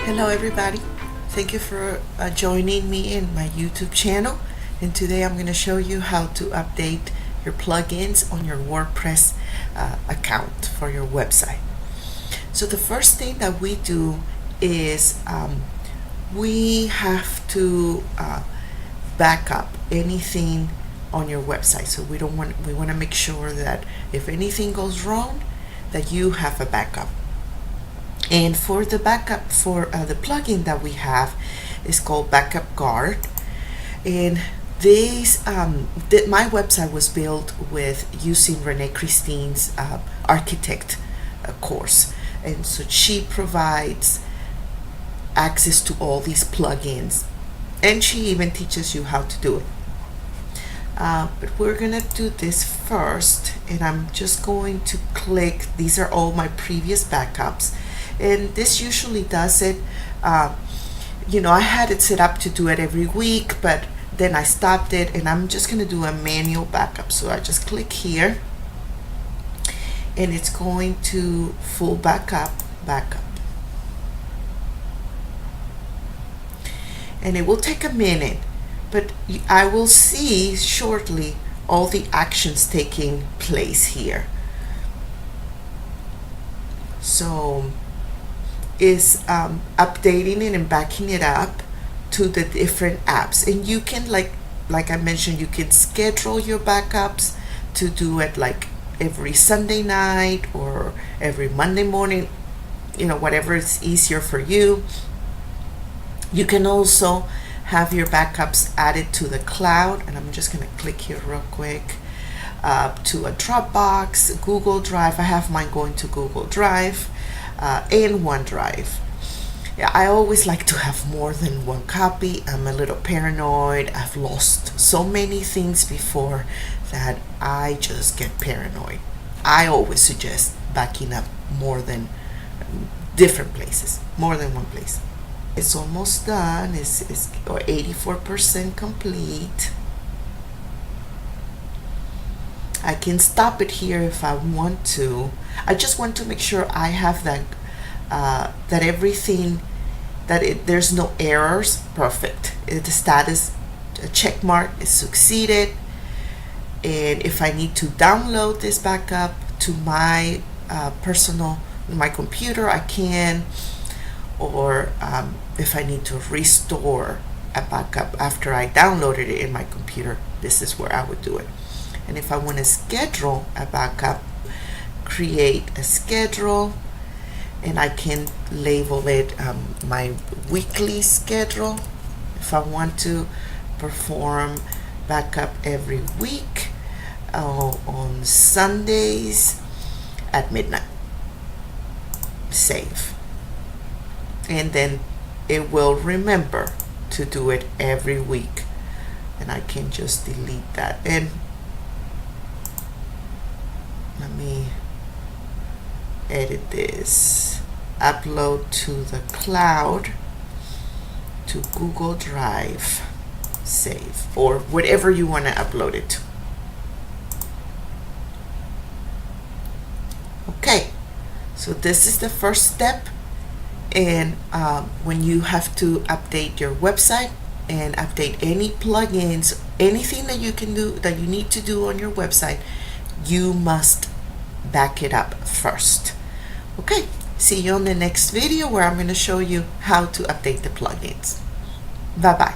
Hello everybody, thank you for joining me in my YouTube channel, and today I'm going to show you how to update your plugins on your WordPress account for your website. So the first thing that we do is we have to back up anything on your website. So we want to make sure that if anything goes wrong, that you have a backup. And for the backup, for the plugin that we have is called BackupGuard, and these my website was built with using Renee Christine's architect course, and so she provides access to all these plugins, and she even teaches you how to do it. But we're gonna do this first, and I'm just going to click. These are all my previous backups, and this usually does it. I had it set up to do it every week, but then I stopped it, and I'm just gonna do a manual backup. So I just click here, and it's going to full backup, and it will take a minute, but I will see shortly all the actions taking place here. So is updating it and backing it up to the different apps, and you can like I mentioned, you can schedule your backups to do it like every Sunday night or every Monday morning, whatever is easier for you. You can also have your backups added to the cloud, and I'm just going to click here real quick to a Dropbox, Google Drive. I have mine going to Google Drive and OneDrive. Yeah, I always like to have more than one copy. I'm a little paranoid. I've lost so many things before that I just get paranoid. I always suggest backing up more than different places, more than one place. It's almost done. It's 84% complete. I can stop it here if I want to. I just want to make sure I have that that everything, there's no errors. Perfect. The status check mark is succeeded. And if I need to download this backup to my my computer, I can. Or if I need to restore a backup after I downloaded it in my computer, this is where I would do it. And if I want to schedule a backup, create a schedule, and I can label it my weekly schedule. If I want to perform backup every week on Sundays at midnight, save. And then it will remember to do it every week, and I can just delete that. And let me edit this. Upload to the cloud, to Google Drive, save, or whatever you want to upload it to. Okay, so this is the first step. And when you have to update your website and update any plugins, anything that you can do, that you need to do on your website, you must back it up first. Okay, see you on the next video where I'm going to show you how to update the plugins. Bye bye.